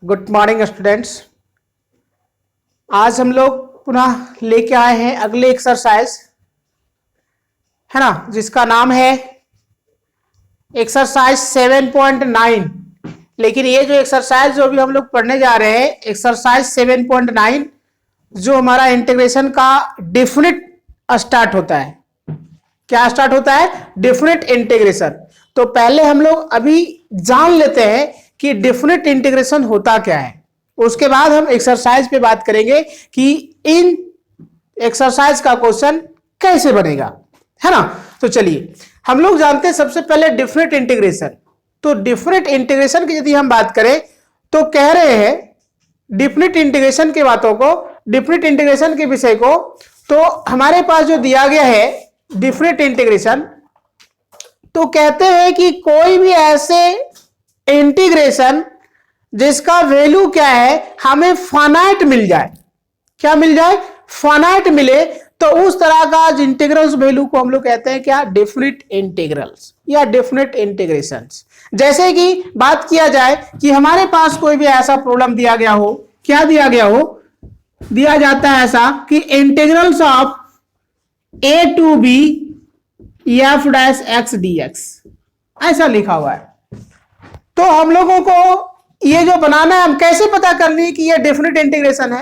Good morning students. आज हम लोग पुनः लेके आए हैं अगले एक्सरसाइज, है ना, जिसका नाम है एक्सरसाइज 7.9। लेकिन ये जो एक्सरसाइज जो भी हम लोग पढ़ने जा रहे हैं, एक्सरसाइज 7.9, जो हमारा इंटीग्रेशन का डेफिनिट स्टार्ट होता है। क्या स्टार्ट होता है? Definite integration. तो पहले हम लोग अभी जान लेते हैं कि डेफिनिट इंटीग्रेशन होता क्या है, उसके बाद हम एक्सरसाइज पे बात करेंगे कि इन एक्सरसाइज का क्वेश्चन कैसे बनेगा, है ना। तो चलिए हम लोग जानते हैं सबसे पहले डेफिनिट इंटीग्रेशन। तो डेफिनिट इंटीग्रेशन की यदि हम बात करें तो कह रहे हैं डेफिनिट इंटीग्रेशन की बातों को, डेफिनिट इंटीग्रेशन के विषय को, तो हमारे पास जो दिया गया है डेफिनिट इंटीग्रेशन, तो कहते हैं कि कोई भी ऐसे इंटीग्रेशन जिसका वैल्यू क्या है, हमें फाइनाइट मिल जाए। क्या मिल जाए? फाइनाइट मिले, तो उस तरह का इंटीग्रल्स वैल्यू को हम लोग कहते हैं क्या? डेफिनिट इंटीग्रल्स या डेफिनिट इंटीग्रेशंस। जैसे कि बात किया जाए कि हमारे पास कोई भी ऐसा प्रॉब्लम दिया गया हो, क्या दिया गया हो? दिया जाता है ऐसा कि integrals of a to b f dash x dx, ऐसा लिखा हुआ है। तो हम लोगों को ये जो बनाना है, हम कैसे पता करनी है कि ये डेफिनिट इंटीग्रेशन है?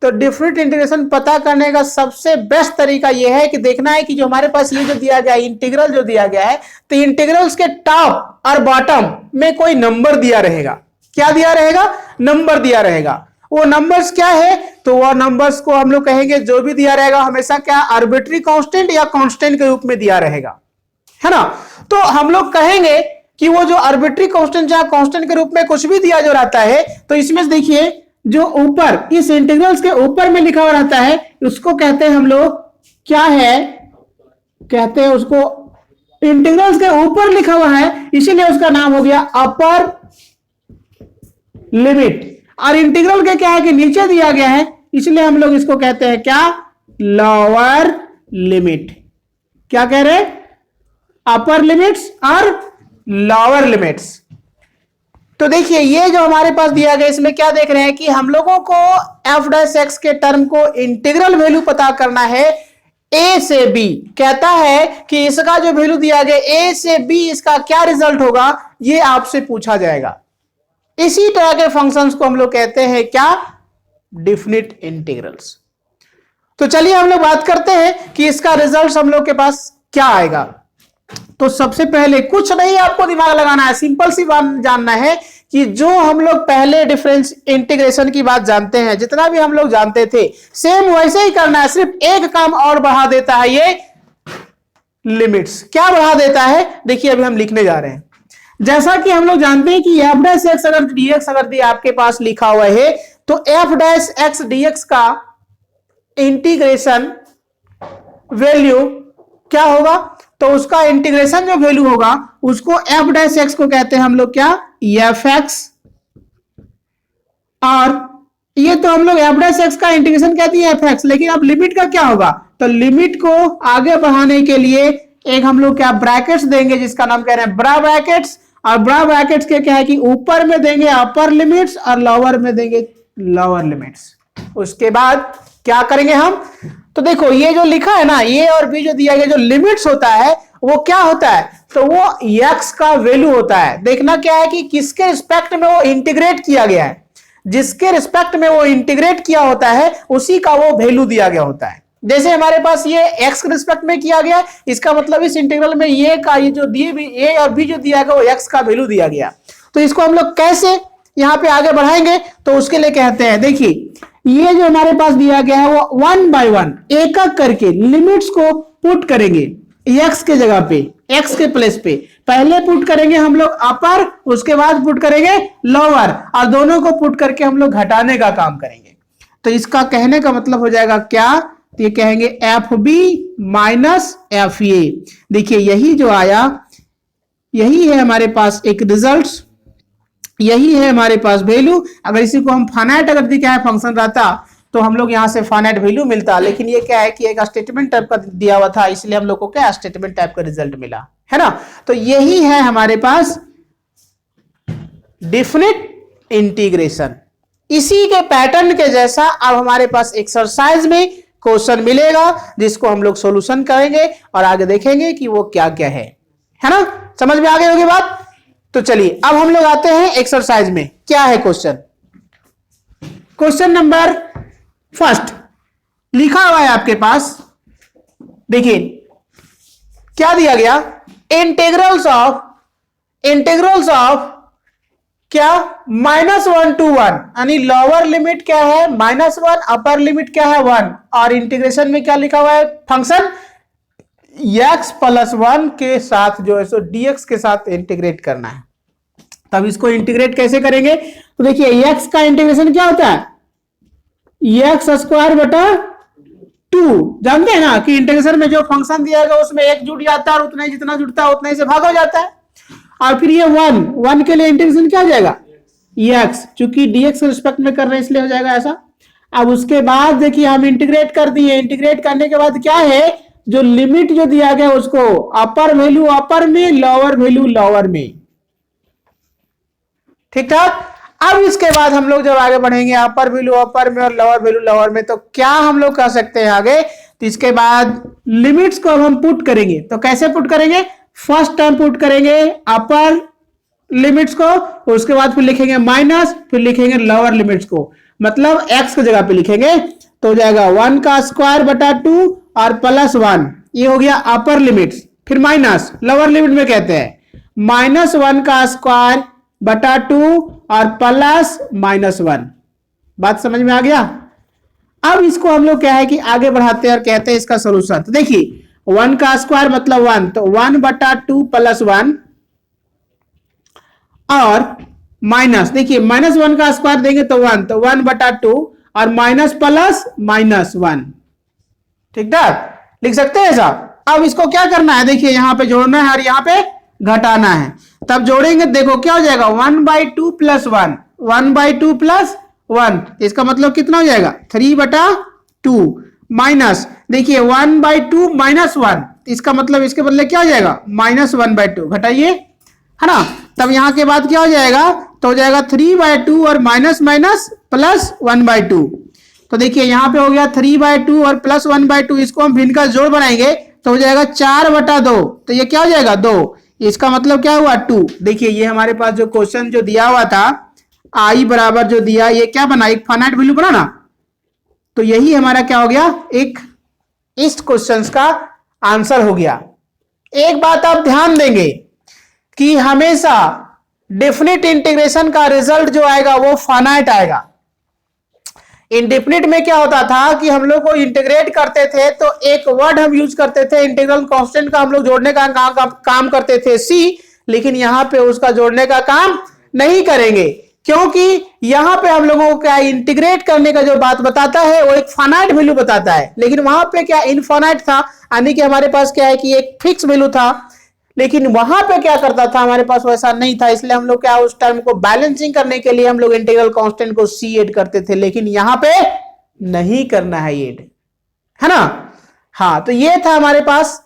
तो डेफिनिट इंटीग्रेशन पता करने का सबसे बेस्ट तरीका यह है कि देखना है कि जो हमारे पास ये जो दिया गया है इंटीग्रल जो दिया गया है, तो इंटीग्रल्स के टॉप और बॉटम में कोई नंबर दिया रहेगा। क्या दिया रहेगा? नंबर दिया रहेगा। वो नंबर्स क्या है? तो वो नंबर्स को हम लोग कहेंगे, जो भी दिया रहेगा हमेशा क्या? आर्बिट्री कांस्टेंट या कांस्टेंट के रूप में दिया रहेगा, है ना। तो हम लोग कहेंगे कि वो जो आर्बिट्री कांस्टेंट या कांस्टेंट के रूप में कुछ भी दिया जो रहता है, तो इसमें देखिए जो ऊपर इस इंटीग्रल्स के ऊपर में लिखा हुआ रहता है, उसको कहते हैं हम लोग क्या है? कहते हैं उसको, इंटीग्रल्स के ऊपर लिखा हुआ है इसीलिए उसका नाम हो गया अपर लिमिट। और इंटीग्रल के क्या है कि नीचे दिया गया है, इसलिए हम लोग इसको कहते हैं क्या? Lower limit. क्या कह रहे हैं? अपर लिमिट्स और लोअर लिमिट्स। तो देखिए ये जो हमारे पास दिया गया, इसमें क्या देख रहे हैं कि हम लोगों को f डैश x के टर्म को इंटीग्रल वैल्यू पता करना है a से b। कहता है कि इसका जो वैल्यू दिया गया a से b, इसका क्या रिजल्ट होगा, ये आपसे पूछा जाएगा। इसी तरह के फंक्शंस को हम लोग कहते हैं क्या? Definite integrals. तो चलिए हम लोग बात करते हैं कि इसका रिजल्ट हम लोग के पास क्या आएगा। तो सबसे पहले कुछ नहीं आपको दिमाग लगाना है, सिंपल सी बात जानना है कि जो हम लोग पहले डिफरेंस इंटीग्रेशन की बात जानते हैं, जितना भी हम लोग जानते थे, सेम वैसे ही करना है। सिर्फ एक काम और बढ़ा देता है ये लिमिट्स। क्या बढ़ा देता है? देखिए अभी हम लिखने जा रहे हैं। जैसा कि हम लोग जानते हैं कि f डैश x अगर dx अगर आपके पास लिखा हुआ है, तो f डैश x dx का इंटीग्रेशन वैल्यू क्या होगा? तो उसका इंटीग्रेशन जो वैल्यू होगा उसको f डैश x को कहते हैं हम लोग क्या? fx। और ये तो हम लोग f डैश x का इंटीग्रेशन कहते हैं fx, लेकिन अब लिमिट का क्या होगा? तो लिमिट को आगे बढ़ाने के लिए एक हम लोग क्या ब्रैकेट्स देंगे, जिसका नाम कह रहे हैं ब्रा ब्रैकेट्स। और ब्रा ब्रैकेट्स के क्या है कि ऊपर में देंगे अपर लिमिट्स और लोअर में देंगे लोअर लिमिट्स। उसके बाद क्या करेंगे हम? तो देखो ये जो लिखा है ना, ये और बी जो दिया गया, जो लिमिट्स होता है वो क्या होता है? तो वो x का वैल्यू होता है। देखना क्या है कि किसके रिस्पेक्ट में वो इंटीग्रेट किया गया है, जिसके रिस्पेक्ट में वो इंटीग्रेट किया होता है उसी का वो वैल्यू दिया गया होता है। जैसे हमारे पास ये x के रिस्पेक्ट में किया गया, इसका मतलब इस इंटीग्रल में ये का ये जो दिए भी a और b जो दिया गया वो x का वैल्यू दिया गया। तो इसको हम लोग कैसे यहां पे आगे बढ़ाएंगे? तो उसके लिए कहते हैं, देखिए ये जो हमारे पास दिया गया है वो वन बाय वन एक एक करके लिमिट्स को पुट करेंगे x के जगह पे, x के प्लेस पे। पहले पुट करेंगे हम लोग अपर, उसके बाद पुट करेंगे लोअर, और दोनों को पुट करके हम लोग घटाने का काम करेंगे। तो इसका कहने का मतलब हो जाएगा क्या? तो ये कहेंगे F B minus F A. देखिए यही जो आया, यही है हमारे पास एक रिजल्ट, यही है हमारे पास वैल्यू। अगर इसी को हम फाइनाइट अगर दिखाए फंक्शन रहता तो हम लोग यहां से फाइनाइट वैल्यू मिलता, लेकिन ये क्या है कि एक स्टेटमेंट टाइप का दिया हुआ था, इसलिए हम लोग को क्या स्टेटमेंट टाइप का रिजल्ट मिला, है ना। तो यही है हमारे पास डेफिनिट इंटीग्रेशन। इसी के पैटर्न के जैसा अब हमारे पास एक्सरसाइज में क्वेश्चन मिलेगा जिसको हम लोग सॉल्यूशन करेंगे और आगे देखेंगे कि वो क्या क्या है ना। समझ में आ गई होगी बात। तो चलिए अब हम लोग आते हैं एक्सरसाइज में। क्या है क्वेश्चन? क्वेश्चन नंबर फर्स्ट लिखा हुआ है आपके पास, देखिए क्या दिया गया, इंटीग्रल्स ऑफ क्या -1 to 1, यानी लोअर लिमिट क्या है -1, अपर लिमिट क्या है 1, और इंटीग्रेशन में क्या लिखा हुआ है, फंक्शन x+1 के साथ जो है सो dx के साथ इंटीग्रेट करना है। तब इसको इंटीग्रेट कैसे करेंगे? तो देखिए x का इंटीग्रेशन क्या होता है, x²/2। जानते हैं ना कि इंटीग्रेशन में जो फंक्शन दिया गया उसमें एक जुड़ जाता है और उतना ही जितना जुड़ता है उतना ही से भाग हो जाता है। और फिर ये 1 के लिए इंटीग्रेशन क्या हो जाएगा, x, चूंकि dx के रिस्पेक्ट में कर रहे हैं इसलिए हो जाएगा ऐसा। अब उसके बाद देखिए हम इंटीग्रेट कर दिए, इंटीग्रेट करने के बाद क्या है, जो लिमिट जो दिया गया उसको अपर वैल्यू अपर में, लोअर वैल्यू लोअर में, ठीक ठाक। अब इसके बाद हम लोग जब आगे बढ़ेंगे अपर वैल्यू अपर में और लोअर वैल्यू लोअर में, तो क्या हम लोग कर सकते हैं आगे, तो इसके बाद लिमिट्स को हम पुट करेंगे। तो कैसे पुट करेंगे, फर्स्ट टर्म पुट करेंगे अपर लिमिट्स को, उसके बाद फिर लिखेंगे माइनस, फिर लिखेंगे लोअर लिमिट्स को, मतलब x की जगह पे लिखेंगे तो हो जाएगा 1²/2 और +1, ये हो गया अपर लिमिट्स। फिर माइनस लोअर लिमिट में कहते हैं -1²/2 और +(-1). बात समझ में आ गया। अब इसको हम लोग क्या है कि आगे बढ़ाते हैं और कहते हैं इसका सोल्यूशन। तो देखिए 1 का स्क्वायर मतलब 1, तो 1/2 +1 और माइनस, देखिए -1 का स्क्वायर देंगे तो 1, तो 1/2 और माइनस प्लस -1, ठीक ठाक लिख सकते हैं साहब। अब इसको क्या करना है, देखिए यहां पे जोड़ना है और यहां पे घटाना है। तब जोड़ेंगे देखो क्या हो जाएगा, 1/2 + 1, 1/2 + 1, इसका मतलब कितना हो जाएगा 3/2 माइनस, देखिए 1/2 - 1, इसका मतलब इसके बदले क्या हो जाएगा -1/2, घटाइए है ना। तब यहां के बाद क्या हो जाएगा, तो हो जाएगा 3/2 और माइनस प्लस 1/2। तो देखिए यहां पे हो गया 3/2 और प्लस 1/2, इसको हम भिन्न का जोड़ बनाएंगे तो हो जाएगा 4/2, तो ये क्या हो जाएगा 2, इसका मतलब क्या हुआ 2। देखिए ये हमारे पास जो क्वेश्चन जो दिया हुआ था i बराबर जो दिया, ये क्या बना, एक फाइनाइट वैल्यू बना ना, तो यही हमारा क्या हो गया, एक इस क्वेश्चन का आंसर हो गया। एक बात आप ध्यान देंगे कि हमेशा डेफिनेट इंटीग्रेशन का रिजल्ट जो आएगा वो फाइनाइट आएगा। इंडेफिनिट में क्या होता था कि हम लोग को इंटीग्रेट करते थे तो एक वर्ड हम यूज करते थे, इंटीग्रल कांस्टेंट का हम लोग जोड़ने का काम करते थे c, लेकिन यहां पे उसका जोड़ने का काम नहीं करेंगे, क्योंकि यहां पे हम लोगों को क्या इंटीग्रेट करने का जो बात बताता है वो एक फाइनाइट वैल्यू बताता है, लेकिन वहां पे क्या इनफाइनाइट था, यानी कि हमारे पास क्या है कि एक फिक्स वैल्यू था, लेकिन वहां पे क्या करता था हमारे पास वैसा नहीं था, इसलिए हम लोग क्या उस टर्म को बैलेंसिंग करने के लिए हम लोग इंटीग्रल कांस्टेंट को c ऐड करते थे, लेकिन यहां पे नहीं करना है ऐड, है ना। हाँ, तो ये था हमारे पास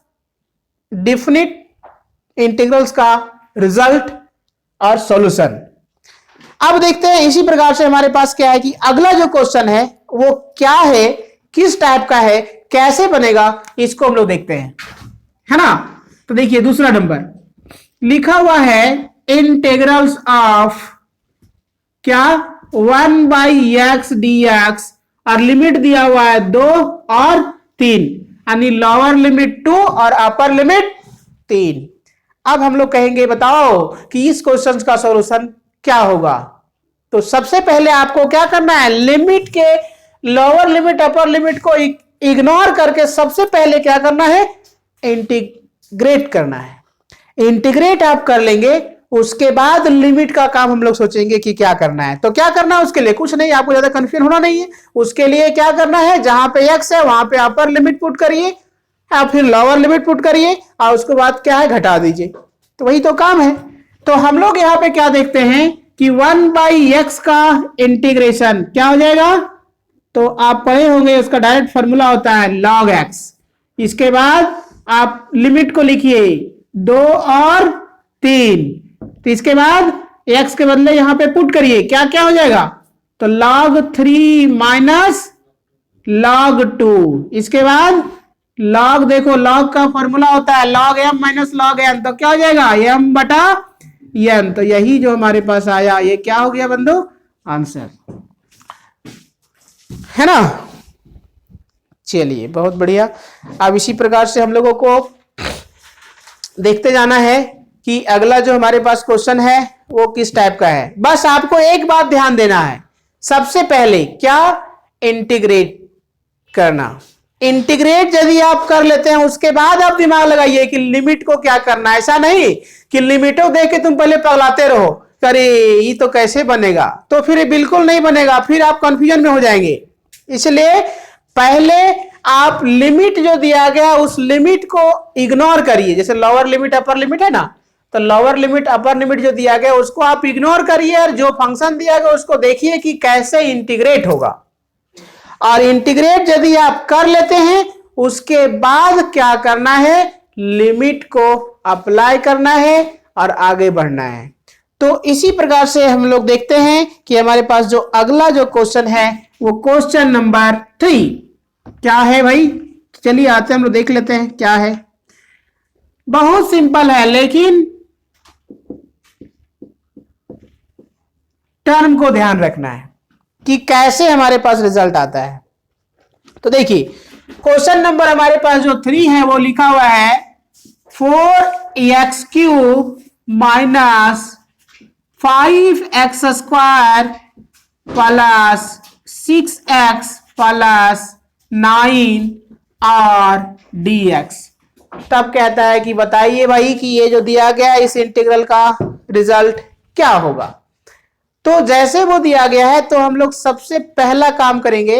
डेफिनिट इंटीग्रल्स का रिजल्ट और सॉल्यूशन। अब देखते हैं इसी प्रकार से हमारे पास क्या है कि अगला जो क्वेश्चन है वो क्या है, किस टाइप का है, कैसे बनेगा, इसको हम लोग देखते हैं, है ना। तो देखिए दूसरा नंबर लिखा हुआ है इंटीग्रल्स ऑफ क्या 1/x dx और लिमिट दिया हुआ है 2 और 3, यानी लोअर लिमिट 2 और अपर लिमिट 3। अब हम लोग कहेंगे बताओ कि इस क्वेश्चन का सॉल्यूशन क्या होगा। तो सबसे पहले आपको क्या करना है, लिमिट के लोअर लिमिट अपर लिमिट को इग्नोर करके सबसे पहले क्या करना है, इंटीग्रेट करना है। इंटीग्रेट आप कर लेंगे, उसके बाद लिमिट का काम हम लोग सोचेंगे कि क्या करना है। तो क्या करना है उसके लिए कुछ नहीं, आपको ज्यादा कंफ्यूजन होना नहीं है। उसके लिए क्या करना है, जहां पे x है वहां पे अपर लिमिट पुट करिए और फिर लोअर लिमिट पुट करिए और उसके बाद क्या है घटा दीजिए, तो वही तो काम है। तो हम लोग यहाँ पे क्या देखते हैं कि 1/x का इंटीग्रेशन क्या हो जाएगा, तो आप पढ़े होंगे उसका डायरेक्ट फॉर्मूला होता है log x। इसके बाद आप लिमिट को लिखिए 2 और 3, तो इसके बाद एक्स के बदले यहां पे पुट करिए, क्या क्या हो जाएगा, तो log 3 माइनस log 2, इसके बाद log, देखो log का फॉर्मूला होता है log m minus log n, तो क्या हो जाएगा m बटा n, तो यही जो हमारे पास आया ये क्या हो गया बंधु, आंसर है ना। चलिए बहुत बढ़िया। अब इसी प्रकार से हम लोगों को देखते जाना है कि अगला जो हमारे पास क्वेश्चन है वो किस टाइप का है। बस आपको एक बात ध्यान देना है, सबसे पहले क्या, इंटीग्रेट करना। इंटीग्रेट यदि आप कर लेते हैं उसके बाद आप दिमाग लगाइए कि लिमिट को क्या करना है। ऐसा नहीं कि लिमिटों देख के तुम पहले पगलाते रहो, अरे ये तो कैसे बनेगा, तो फिर बिल्कुल नहीं बनेगा, फिर आप कंफ्यूजन में हो जाएंगे। इसलिए पहले आप लिमिट जो दिया गया उस लिमिट को इग्नोर करिए, जैसे लोअर लिमिट अपर लिमिट है ना, तो लोअर लिमिट अपर लिमिट जो दिया गया उसको आप इग्नोर करिए और जो फंक्शन दिया गया उसको देखिए कि कैसे इंटीग्रेट होगा। और इंटीग्रेट यदि आप कर लेते हैं उसके बाद क्या करना है, लिमिट को अप्लाई करना है और आगे बढ़ना है। तो इसी प्रकार से हम लोग देखते हैं कि हमारे पास जो अगला जो क्वेश्चन है वो क्वेश्चन नंबर 3 क्या है भाई। चलिए आते हैं हम लोग देख लेते हैं क्या है। बहुत सिंपल है लेकिन टर्म को ध्यान रखना है कि कैसे हमारे पास रिजल्ट आता है। तो देखिए क्वेश्चन नंबर हमारे पास जो 3 है वो लिखा हुआ है 4x³ minus 5x square plus 6x plus 9 और dx। तब कहता है कि बताइए भाई कि ये जो दिया गया है इस इंटीग्रल का रिजल्ट क्या होगा। तो जैसे वो दिया गया है तो हम लोग सबसे पहला काम करेंगे,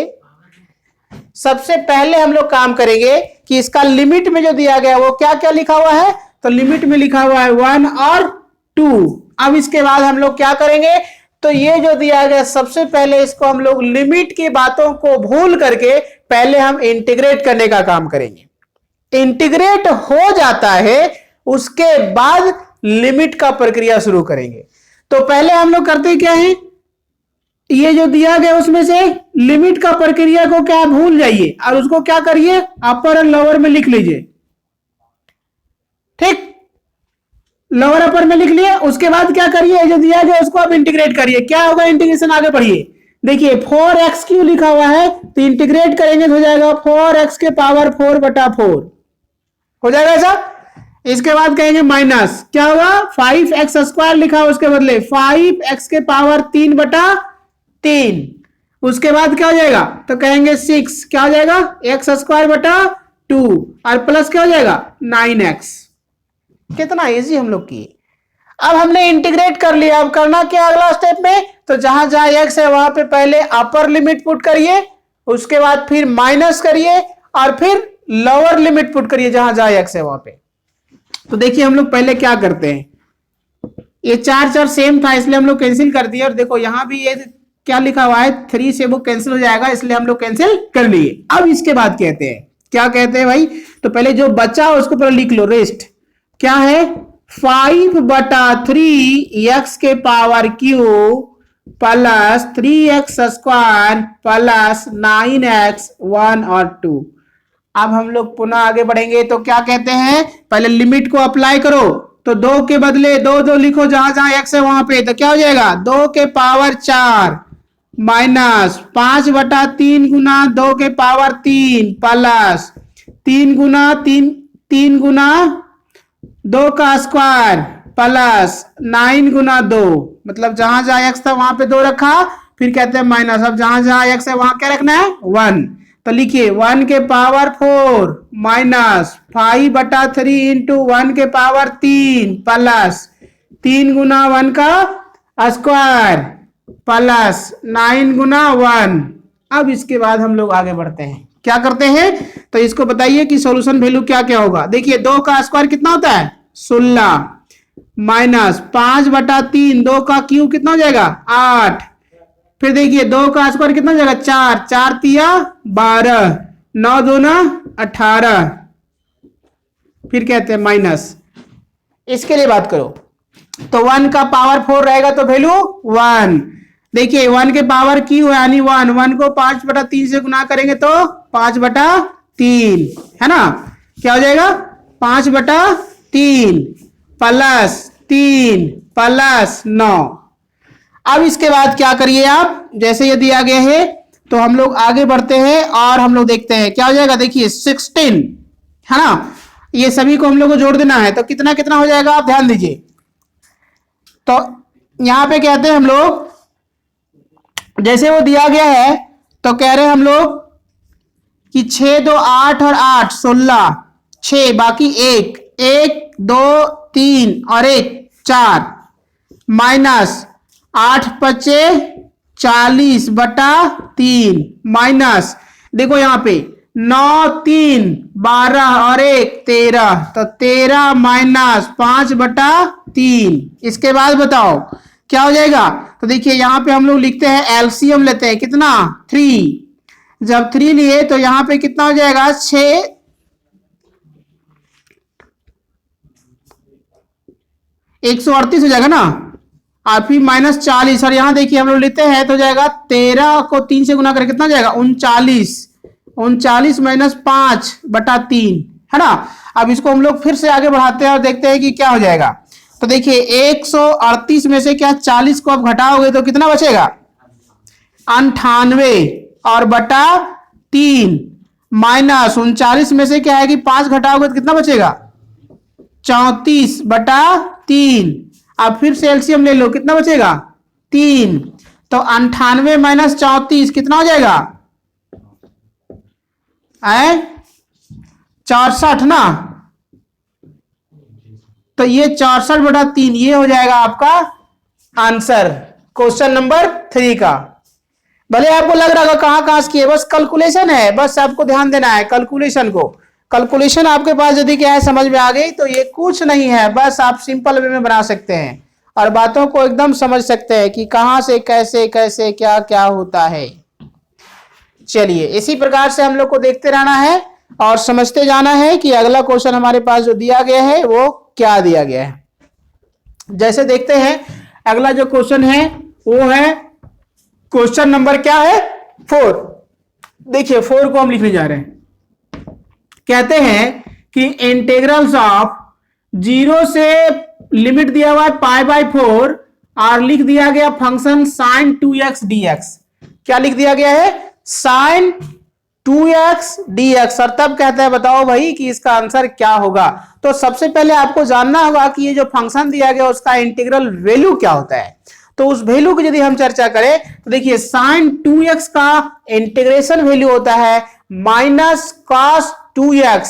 सबसे पहले हम लोग काम करेंगे कि इसका लिमिट में जो दिया गया वो क्या क्या लिखा हुआ है, तो लिमिट में लिखा हुआ है 1 और 2। अब इसके बाद हम लोग क्या करेंगे, तो ये जो दिया गया सबसे पहले इसको हम लोग लिमिट की बातों को भूल करके पहले हम इंटीग्रेट करने का काम करेंगे। इंटीग्रेट हो जाता है उसके बाद लिमिट का प्रक्रिया शुरू करेंगे। तो पहले हम लोग करते क्या है, ये जो दिया गया उसमें से लिमिट का प्रक्रिया को क्या भूल जाइए और उसको क्या करिए अपर और लोअर में लिख लीजिए। ठीक, लोअर अपर में लिख लिए, उसके बाद क्या करिए जो दिया गया उसको आप इंटीग्रेट करिए। क्या होगा इंटीग्रेशन, आगे बढ़िए। देखिए 4x³ लिखा हुआ है तो इंटीग्रेट करेंगे तो हो जाएगा 4x के पावर 4 बटा 4 हो जाएगा ऐसा। इसके बाद कहेंगे माइनस क्या होगा 5x स्क्वायर लिखा हुआ उसके बदले 5x के पावर 3 बटा 3। उसके बाद क्या हो जाएगा तो कहेंगे 6 क्या हो जाएगा x स्क्वायर बटा 2 और प्लस क्या हो जाएगा 9x। कितना इजी हम लोग किए। अब हमने इंटीग्रेट कर लिया, अब करना क्या अगला स्टेप में, तो जहां जहां x है वहां पे पहले अपर लिमिट पुट करिए, उसके बाद फिर माइनस करिए और फिर लोअर लिमिट पुट करिए जहां जहां x है वहां पे। तो देखिए हम लोग पहले क्या करते हैं, ये 4 सेम था इसलिए हम लोग कैंसिल कर दिए और देखो यहां भी ये क्या लिखा हुआ है 3 से वो कैंसिल हो जाएगा इसलिए हम लोग कैंसिल कर लिए। अब इसके बाद कहते हैं क्या कहते हैं भाई, तो पहले जो बचा उसको पहले लिख लो, रेस्ट क्या है 5 बटा 3 x के power Q plus 3x square plus 9x 1 और 2। अब हम लोग पुनः आगे बढ़ेंगे तो क्या कहते हैं, पहले लिमिट को अप्लाई करो, तो 2 के बदले 2 लिखो जहां जहां x है वहां पे, तो क्या हो जाएगा 2 के पावर 4 माइनस 5 बटा 3 गुना 2 के पावर 3 प्लस 3 गुना 2 का स्क्वायर प्लस 9 गुना 2, मतलब जहां जहां x था वहां पे 2 रखा, फिर कहते हैं माइनस, अब जहां जहां x है वहां क्या रखना है 1, तो लिखिए 1 के पावर 4 माइनस 5 बटा 3 इंटू 1 के पावर 3 प्लस 3 गुना 1 का स्क्वायर प्लस 9 गुना 1। अब इसके बाद हम लोग आगे बढ़ते हैं, क्या करते हैं, तो इसको बताइए कि सॉल्यूशन वैल्यू क्या क्या होगा। देखिए 2 का स्क्वायर कितना होता है 16 माइनस 5 बटा 3 2 का क्यूब कितना हो जाएगा 8, फिर देखिए 2 का स्क्वायर कितना हो जाएगा 4 4 तिया 12 9 दूना 18, फिर कहते हैं माइनस। इसके लिए बात करो, तो 1 का पावर 4 रहेगा तो वैल्यू 1। देखिए 1 के पावर क्यू यानी 1 को 5/3 से गुना करेंगे तो 5/3 है ना। क्या हो जाएगा 5/3 प्लस 3 प्लस 9। अब इसके बाद क्या करिए आप, जैसे ये दिया गया है तो हम लोग आगे बढ़ते हैं और हम लोग देखते हैं क्या हो जाएगा। देखिए 16 है ना, ये सभी को हम लोग को जोड़ देना है तो कितना कितना हो जाएगा आप ध्यान दीजिए। तो यहां पे कहते हैं हम लोग, जैसे वो दिया गया है तो कह रहे हैं हम लोग कि 6 2 8 और 8 16, 6 बाकी 1 1 2 3 और 1 4 माइनस 8 5 40/3 माइनस देखो यहां पे 9 3 12 और 1 13, तो 13 माइनस 5/3। इसके बाद बताओ क्या हो जाएगा। तो देखिए यहां पे हम लोग लिखते हैं एलसीएम लेते हैं कितना 3। जब 3 लिए तो यहां पे कितना हो जाएगा 6 138 हो जाएगा ना, और फिर माइनस 40 और यहां देखिए हम लोग लेते हैं तो हो जाएगा 13 को 3 से गुना करके कितना हो जाएगा 39 माइनस 5/3 है ना। अब इसको हम लोग फिर से आगे बढ़ाते हैं और देखते हैं कि क्या हो जाएगा। तो देखिए 138 में से क्या 40 को आप घटाओगे तो कितना बचेगा 98 और बटा 3 माइनस 39 में से क्या है कि 5 घटाओगे तो कितना बचेगा 34/3। अब फिर से एलसीएम ले लो कितना बचेगा 3, तो 98 माइनस 34 कितना हो जाएगा 64 ना। तो ये 64/3 ये हो जाएगा आपका आंसर क्वेश्चन नंबर 3 का। भले आपको लग रहा होगा कहां से किए, बस कैलकुलेशन है, बस आपको ध्यान देना है कैलकुलेशन को। कैलकुलेशन आपके पास यदि क्या है समझ में आ गई तो ये कुछ नहीं है, बस आप सिंपल वे में बना सकते हैं और बातों को एकदम समझ सकते हैं कि कहां से कैसे कैसे क्या क्या होता है। चलिए इसी प्रकार से हम लोग को देखते रहना है और समझते जाना है कि अगला क्वेश्चन हमारे पास जो दिया गया है वो क्या दिया गया है। जैसे देखते हैं अगला जो क्वेश्चन है वो है क्वेश्चन नंबर क्या है 4। देखिए 4 को हम लिखने जा रहे हैं। कहते हैं कि इंटीग्रल्स ऑफ 0 से लिमिट दिया हुआ है π/4 और लिख दिया गया फंक्शन sin 2x dx। क्या लिख दिया गया है sin 2x dx। और तब कहते हैं बताओ भाई कि इसका आंसर क्या होगा। तो सबसे पहले आपको जानना होगा कि ये जो फंक्शन दिया गया उसका इंटीग्रल वैल्यू क्या होता है। तो उस वैल्यू की यदि हम चर्चा करें तो देखिए sin 2x का इंटीग्रेशन वैल्यू होता है माइनस cos 2x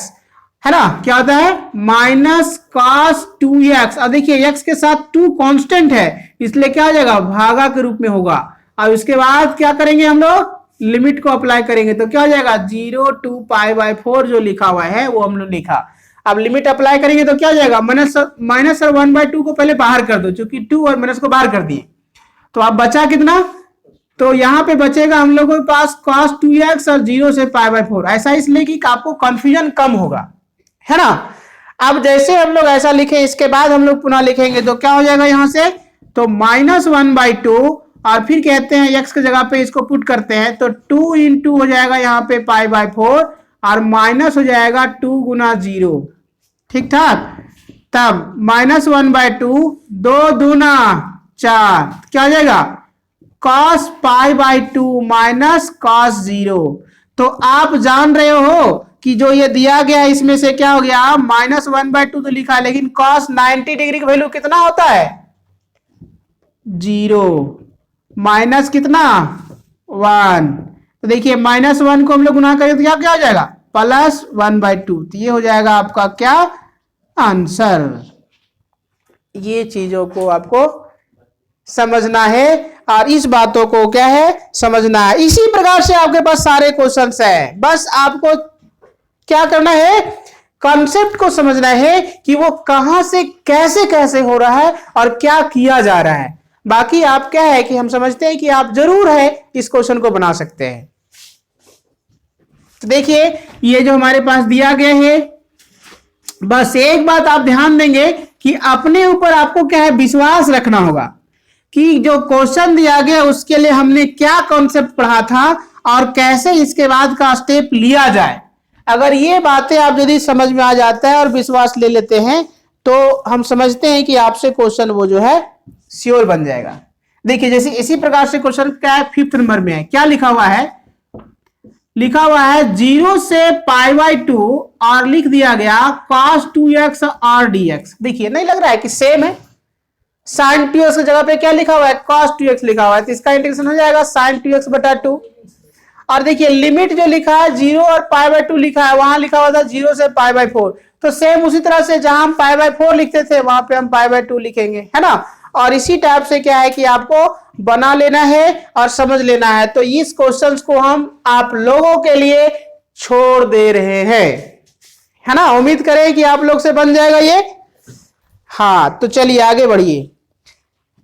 है ना। क्या होता है माइनस cos 2x। अब देखिए x के साथ 2 कांस्टेंट है इसलिए क्या हो जाएगा भागा के रूप में होगा। अब इसके बाद क्या करेंगे हम लोग लिमिट को अप्लाई करेंगे तो क्या हो जाएगा 0 to π/4 जो लिखा हुआ है वो हम लोग लिखा। अब लिमिट अप्लाई करेंगे तो क्या हो जाएगा माइनस और 1/2 को पहले बाहर कर दो, क्योंकि 2 और माइनस को बाहर कर दिए तो अब बचा कितना। तो यहां पे बचेगा हम लोगों के पास cos 2x और 0 से π/4। ऐसा इसलिए कि आपको कंफ्यूजन कम होगा है ना। अब जैसे हम लोग ऐसा लिखे इसके बाद हम लोग पुनः लिखेंगे तो क्या हो जाएगा यहां से तो -1/2 और फिर कहते हैं x की जगह पे इसको पुट करते हैं तो 2 into हो जाएगा यहाँ पे π/4 और माइनस हो जाएगा 2 गुना 0 ठीक ठाक। तब -1/2 2 दूना 4 क्या हो जाएगा cos π/2 माइनस cos 0। तो आप जान रहे हो कि जो ये दिया गया है इसमें से क्या हो गया -1/2 तो लिखा है लेकिन cos 90 डिग्री का वैल्यू कितना होता है 0 माइनस कितना 1। तो देखिए -1 को हम लोग गुना करें तो क्या क्या हो जाएगा +1/2। तो ये हो जाएगा आपका क्या आंसर। ये चीजों को आपको समझना है और इस बातों को क्या है समझना है। इसी प्रकार से आपके पास सारे क्वेश्चंस है, बस आपको क्या करना है कॉन्सेप्ट को समझना है कि वो कहां से कैसे कैसे हो रहा है और क्या किया जा रहा है। बाकी आप क्या है कि हम समझते हैं कि आप जरूर है इस क्वेश्चन को बना सकते हैं। तो देखिए ये जो हमारे पास दिया गया है बस एक बात आप ध्यान देंगे कि अपने ऊपर आपको क्या है, विश्वास रखना होगा कि जो क्वेश्चन दिया गया उसके लिए हमने क्या कॉन्सेप्ट पढ़ा था और कैसे इसके बाद का स्टेप लिया जाए। अगर ये बातें आप यदि समझ में आ जाता है और विश्वास ले लेते हैं तो हम समझते हैं कि आपसे क्वेश्चन वो जो है श्योर बन जाएगा। देखिए जैसे इसी प्रकार से क्वेश्चन क्या है, 5th नंबर में है, क्या लिखा हुआ है, लिखा हुआ है 0 से π/2 और लिख दिया गया cos 2x और dx। देखिए नहीं लग रहा है कि सेम है, sin 2x की जगह पे क्या लिखा हुआ है, cos 2x लिखा हुआ है, तो इसका इंटीग्रेशन हो जाएगा sin 2x बटा 2। और देखिए लिमिट जो लिखा है 0 और π/2 लिखा है, वहां लिखा हुआ था 0 से π/4, तो सेम उसी तरह से जहां हम π/4 लिखते थे वहां पे हम π/2 लिखेंगे, है ना। और इसी टाइप से क्या है कि आपको बना लेना है और समझ लेना है। तो इस क्वेश्चंस को हम आप लोगों के लिए छोड़ दे रहे हैं, है ना। उम्मीद करें कि आप लोग से बन जाएगा ये। हाँ तो चलिए आगे बढ़िए।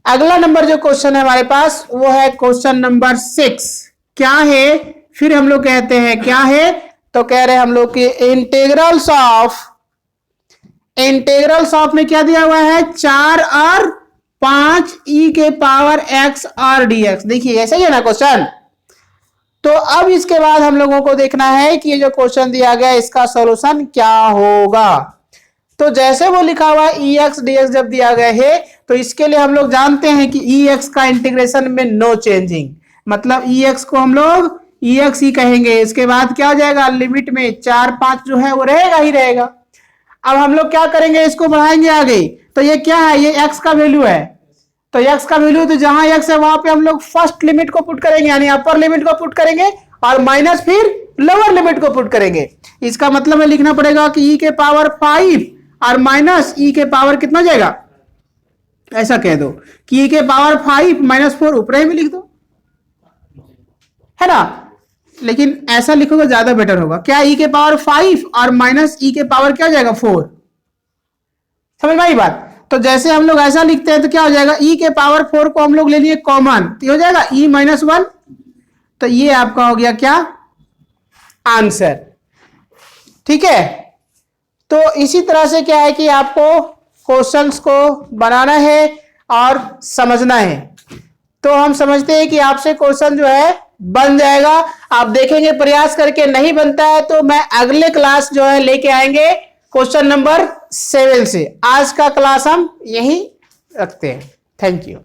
अगला नंबर जो क्वेश्चन है हमारे पास वो है क्वेश्चन नंबर 6। क्या है, फिर हम लोग कहते हैं क्या है, तो कह रहे हैं हम लोग कि इंटीग्रल्स ऑफ में क्या दिया हुआ है, 4 और 5 e के पावर x और dx। देखिए ऐसा ही है ना क्वेश्चन। तो अब इसके बाद हम लोगों को देखना है कि ये जो क्वेश्चन दिया गया है इसका सॉल्यूशन क्या होगा। तो जैसे वो लिखा हुआ है ex dx जब दिया गया है तो इसके लिए हम लोग जानते हैं कि ex का इंटीग्रेशन में नो चेंजिंग, मतलब ex को हम लोग ex ही कहेंगे। इसके बाद क्या हो जाएगा, लिमिट में 4 5 जो है वो रहेगा ही रहेगा। अब हम लोग क्या करेंगे, इसको बढ़ाएंगे आगे। तो ये क्या है, ये x का वैल्यू है, तो x का वैल्यू, तो जहां x है वहां पे हम लोग फर्स्ट लिमिट को पुट करेंगे, यानी अपर लिमिट को पुट करेंगे और माइनस फिर लोअर लिमिट को पुट करेंगे। इसका मतलब है लिखना पड़ेगा कि e के पावर 5 और माइनस e के पावर कितना हो जाएगा, ऐसा कह दो कि e के पावर 5 माइनस 4 ऊपर में लिख दो, है ना। लेकिन ऐसा लिखोगे ज्यादा बेटर होगा। क्या e के पावर 5 और माइनस e के पावर क्या हो जाएगा 4, समझ में आई बात। तो जैसे हम लोग ऐसा लिखते हैं तो क्या हो जाएगा, e के पावर 4 को हम लोग ले लिए कॉमन, तो हो जाएगा e माइनस 1। तो ये आपका हो गया क्या, आंसर। ठीक है, तो इसी तरह से क्या है कि आपको क्वेश्चंस को बनाना है और समझना है। तो हम समझते हैं कि आपसे क्वेश्चन जो है बन जाएगा। आप देखेंगे प्रयास करके नहीं बनता है तो मैं अगले क्लास जो है लेके आएंगे क्वेश्चन नंबर 7 से। आज का क्लास हम यही रखते हैं। Thank you.